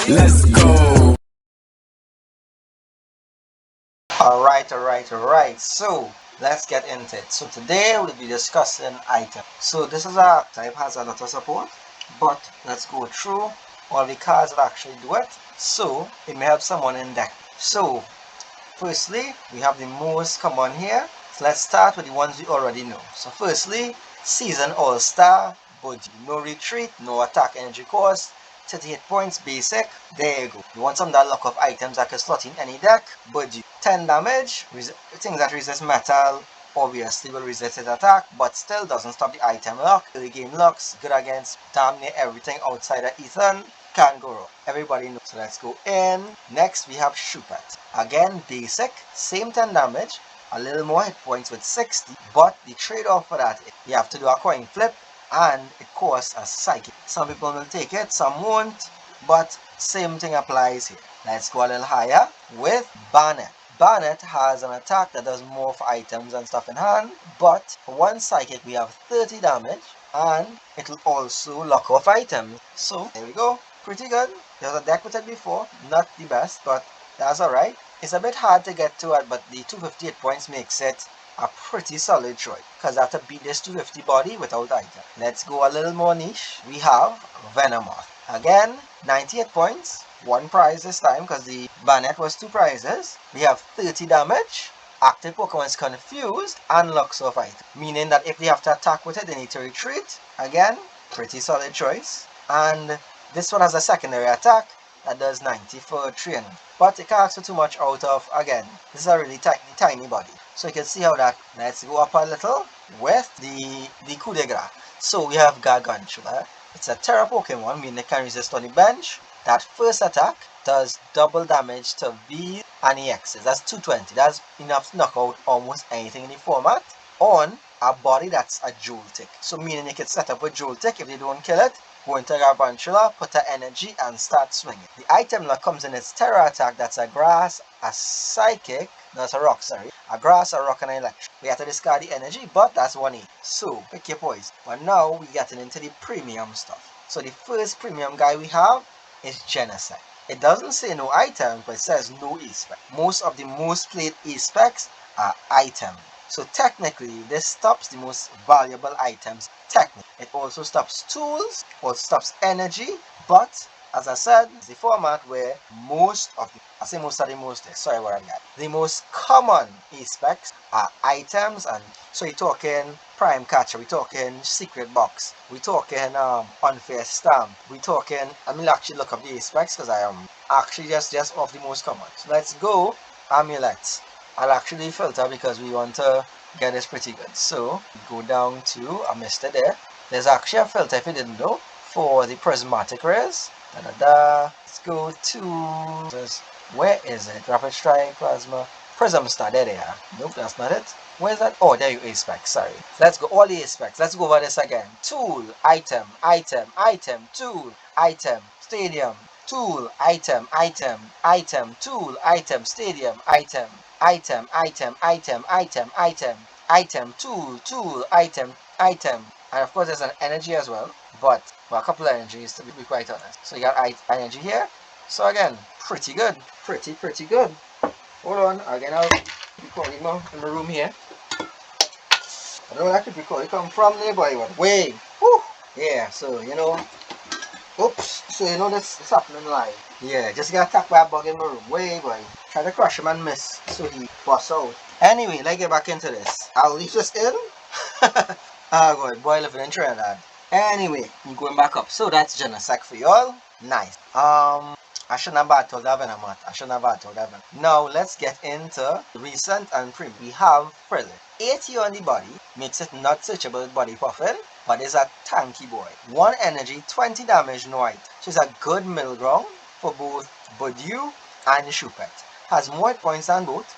Let's go. Alright. So let's get into it. So today we'll be discussing items. So this is a type has a lot of support, but let's go through all the cards that actually do it. So it may help someone in deck. So firstly, we have the most common here. So let's start with the ones we already know. So firstly, Season All-Star, Budew. No retreat, no attack energy cost, 38 points, basic. There you go. You want some that lock of items that can slot in any deck, Budew. 10 damage, things that resist metal, obviously will resist its attack, but still doesn't stop the item lock. Early game locks, good against damn near everything outside of Ethan. Can't go wrong. Everybody knows. So let's go in. Next we have Shuppet. Again, basic, same 10 damage, a little more hit points with 60, but the trade-off for that is you have to do a coin flip and it costs a psychic. Some people will take it, some won't, but same thing applies here. Let's go a little higher with Banette. Banette has an attack that does more for items and stuff in hand, but for one psychic we have 30 damage and it will also lock off items. So there we go, pretty good. There was a deck with it before, not the best, but that's alright. It's a bit hard to get to it, but the 258 points makes it a pretty solid choice because I have to beat this 250 body without item. Let's go a little more niche. We have Venomoth. Again, 98 points, one prize this time because the Banette was two prizes. We have 30 damage. Active Pokemon is confused and locks off item, meaning that if they have to attack with it, they need to retreat. Again, pretty solid choice. And this one has a secondary attack that does 90 for training, but it can't ask for too much out of, again, this is a really tiny body. So you can see how that, let's go up a little with the coup de grace. So we have Galvantula. It's a Terra Pokemon, meaning it can resist on the bench. That first attack does double damage to V and EXs. That's 220. That's enough to knock out almost anything in the format on a body that's a Joltik. So meaning you can set up with Joltik if they don't kill it, go into Galvantula, put her energy and start swinging. The item that comes in its Terra attack, that's a grass, a psychic, no, it's a rock, sorry. A grass, a rock, and an electric. We have to discard the energy, but that's 1E. So, pick your poison. But now, we're getting into the premium stuff. So, the first premium guy we have is Genesect. It doesn't say no items, but it says no A-SPEC. Most of the most played A-SPECs are items. So technically, this stops the most valuable items. Technically, it also stops tools, also stops energy, but as I said, it's the format where most of the most common A-SPECs are items, and so you're talking prime catcher, we're talking secret box, we're talking unfair stamp, we're talking, I mean actually look up the A-SPECs because I am actually just off the most common. So let's go amulets. I'll actually filter because we want to get this pretty good. So go down to, I missed it there. There's actually a filter if you didn't know for the prismatic rays. Let's go to, where is it? Rapid Strike, Plasma, Prism Star, there they are. Nope, that's not it. Where's that? Oh, there you A-SPEC, sorry. Let's go, all the A-SPECs. Let's go over this again. Tool, item, tool, item, stadium, tool, item, tool, item, stadium, item, tool, item. And of course there's an energy as well, but a couple of energies to be quite honest. So you got energy here. So again, pretty good. Pretty good. Hold on, again I'll record him in the room here. I don't know where that record come from there, boy. Wait. Whew. Yeah, so you know. Oops. So you know this is happening live. Yeah, just got attacked by a bug in my room. Way boy. Try to crush him and miss. So he busts out. Anyway, let's get back into this. I'll leave this in. Ah god, boy living in Trinidad. Anyway, I'm going back up. So that's Genesect for y'all. Nice. I shouldn't have bad told that. Now let's get into recent and premium. We have Frillish. 80 on the body makes it not searchable with body puffing, but is a tanky boy. 1 energy, 20 damage, no item. She's a good middle ground for both Budew and Shuppet. Has more points than both,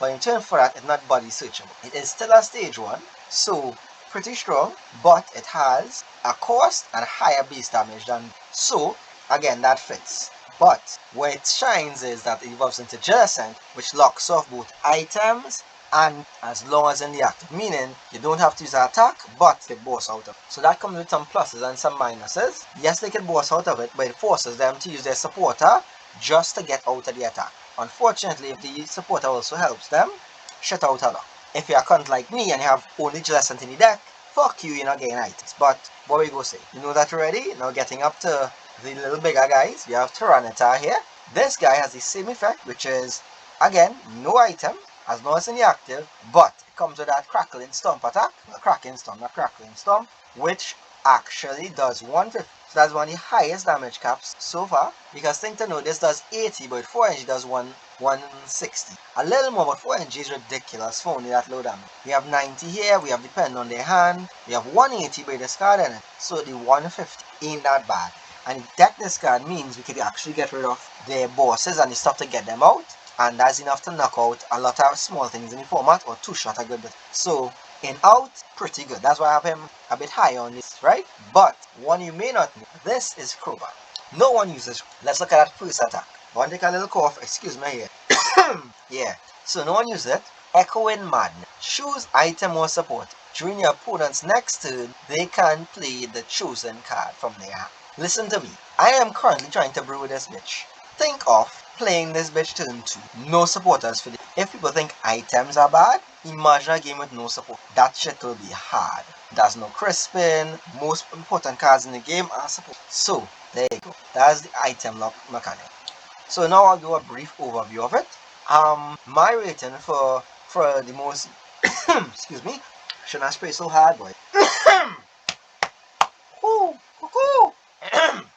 but in turn for that, it's not body searchable. It is still a stage 1, so pretty strong, but it has a cost and higher base damage than, so again that fits. But where it shines is that it evolves into Jellicent, which locks off both items and as long as in the active, meaning you don't have to use an attack, but get boss out of it. So that comes with some pluses and some minuses. Yes, they can boss out of it, but it forces them to use their supporter just to get out of the attack. Unfortunately, if the supporter also helps them, shut out a lot. If you're a cunt like me and you have only Jellicent in the deck, fuck you, you're not getting items. But what we go say? You know that already? Now getting up to the little bigger guys, we have Tyranitar here. This guy has the same effect, which is, again, no item, as long as in the active, but it comes with that Crackling Stomp attack, Cracking Stomp, not Crackling Stomp, which actually does 150. So that's one of the highest damage caps so far, because think to know this does 80, but 4NG does 160. A little more, but 4NG is ridiculous for only that low damage. We have 90 here, we have depending on their hand, we have 180 by discard in it, so the 150 ain't that bad. And deck discard means we could actually get rid of their bosses and the stuff to get them out, and that's enough to knock out a lot of small things in the format, or 2-shot a good bit. So in out, pretty good. That's why I have him a bit high on this, right? But one you may not know, this is Crobat. No one uses. Let's look at that first attack. I want to take a little cough, excuse me here. Yeah, so no one uses it. Echoing Madness. Choose item or support. During your opponent's next turn, they can play the chosen card from their hand. Listen to me. I am currently trying to brew this bitch. Think of playing this bitch turn 2. No supporters for this. If people think items are bad, imagine a game with no support. That shit will be hard. There's no crisping. Most important cards in the game are support. So, there you go. That's the item lock mechanic. So now I'll do a brief overview of it. My rating for the most excuse me, shouldn't I spray so hard, boy?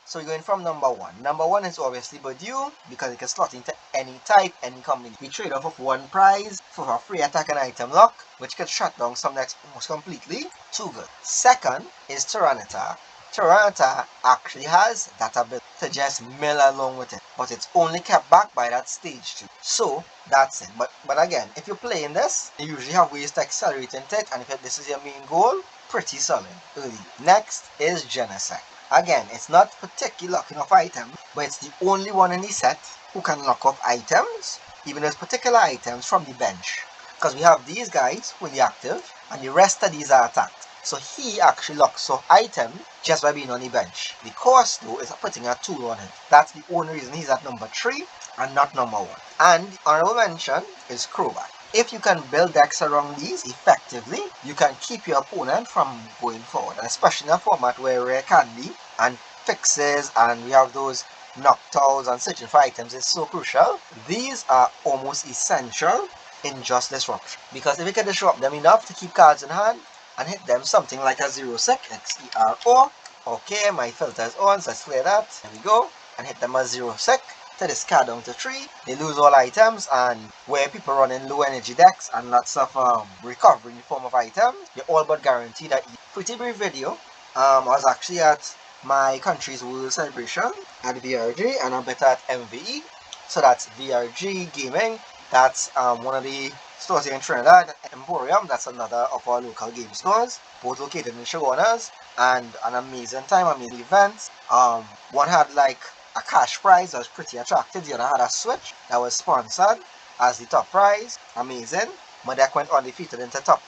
So we're going from number 1. Number 1 is obviously Budew, because it can slot into any type, any combination. We trade off of 1 prize for a free attack and item lock, which can shut down some decks almost completely. Too good. Second is Tyranitar. Tyranitar actually has that ability to just mill along with it, but it's only kept back by that stage 2. So that's it. But again, if you're playing this, you usually have ways to accelerate into it, and if this is your main goal, pretty solid early. Next is Genesect. Again, it's not particularly locking off items, but it's the only one in the set who can lock off items, even those particular items from the bench. Because we have these guys who are the active, and the rest of these are attacked. So he actually locks off items just by being on the bench. The cost though is putting a 2 on him. That's the only reason he's at number 3 and not number 1. And the honorable mention is Crobat. If you can build decks around these effectively, you can keep your opponent from going forward, and especially in a format where rare candy and fixes and we have those Noctowls and searching for items is so crucial. These are almost essential in just disruption, because if you can disrupt them enough to keep cards in hand and hit them something like a 0-sec, XERO. Okay, my filter is on, so let's clear that. There we go. And hit them as 0-sec. To discard down to 3, they lose all items, and where people run in low energy decks and lots of recovery in the form of items, you're all but guaranteed that. Pretty brief video. I was actually at my country's World Celebration at VRG, and I'm better at MVE. So that's VRG Gaming. That's one of the stores here in Trinidad. Emporium, that's another of our local game stores, both located in Shogunas, and an amazing time, amazing event. One had like a cash prize that was pretty attractive. The other had a Switch that was sponsored as the top prize. Amazing. My deck went undefeated into top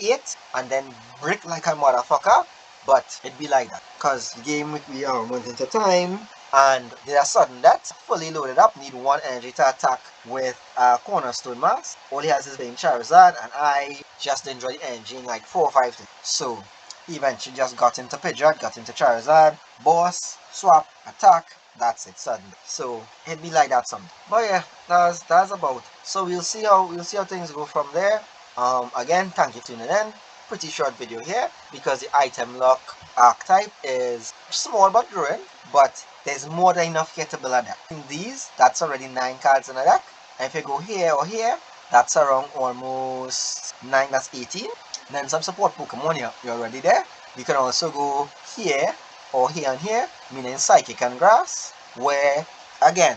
8, and then brick like a motherfucker. But it be like that, cause the game we went into time, and did a sudden death, fully loaded up, need 1 energy to attack with a Cornerstone Mask. All he has is being Charizard, and I just enjoy the energy in like 4 or 5 things. So he eventually just got into Pidgeot, got into Charizard, boss, swap, attack. That's it, suddenly. So it'd be like that something. But yeah, that's about it. So we'll see how things go from there. Again, thank you for tuning in. Pretty short video here because the item lock archetype is small but growing, but there's more than enough here to build a deck. In these, that's already 9 cards in a deck. And if you go here or here, that's around almost 9, that's 18. And then some support Pokemon here, you're already there. You can also go here or here and here, meaning Psychic and Grass, where again,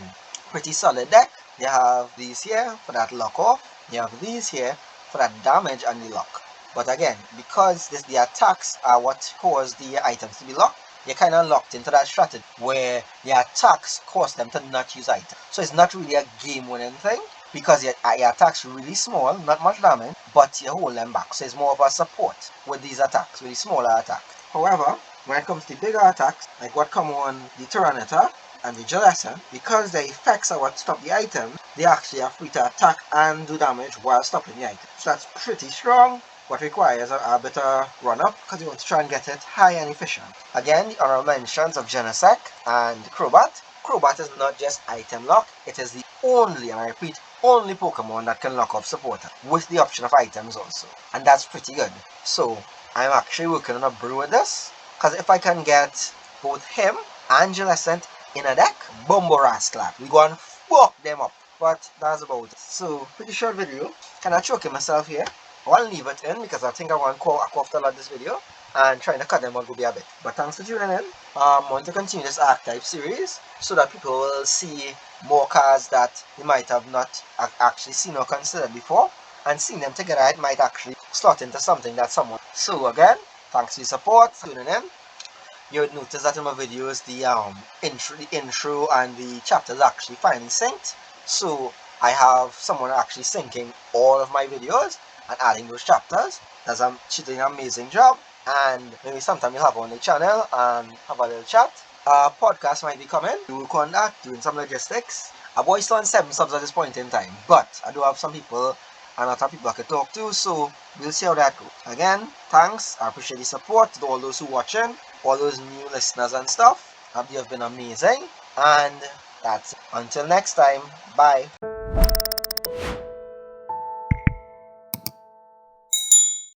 pretty solid deck. You have these here for that lock off, you have these here for that damage and the lock. But again, because the attacks are what cause the items to be locked, you're kind of locked into that strategy where the attacks cause them to not use items. So it's not really a game winning thing, because your attacks really small, not much damage, but you hold them back. So it's more of a support with these attacks, with the smaller attacks. However, when it comes to the bigger attacks, like what come on the Tyranitar and the Jellicent, because their effects are what stop the item, they actually are free to attack and do damage while stopping the item. So that's pretty strong, but requires a better run-up because you want to try and get it high and efficient. Again, the honorable mentions of Genesect and Crobat. Crobat is not just item lock, it is the only, and I repeat, only Pokemon that can lock up supporter, with the option of items also. And that's pretty good. So, I'm actually working on a brew with this, because if I can get both him and Jellicent in a deck, Bumbo Rasclap, we go and fuck them up. But that's about it. So, pretty short video. Kinda choking myself here. I want to leave it in because I think I want to cough a lot this video, and trying to cut them out will be a bit. But thanks for tuning in. I want to continue this archetype series so that people will see more cards that they might have not actually seen or considered before, and seeing them together it might actually slot into something that someone. So again, thanks for your support, for tuning in. You would notice that in my videos the intro and the chapters actually finally synced. So I have someone actually syncing all of my videos and adding those chapters. She's doing an amazing job, and maybe sometime you'll have her on the channel and have a little chat. Podcast might be coming. We will work on that, doing some logistics. Our boy's still on 7 subs at this point in time, but I do have some people and a lot of people I can talk to, so we'll see how that goes. Again, thanks. I appreciate the support to all those who are watching, all those new listeners and stuff. You have been amazing, and that's it. Until next time, bye.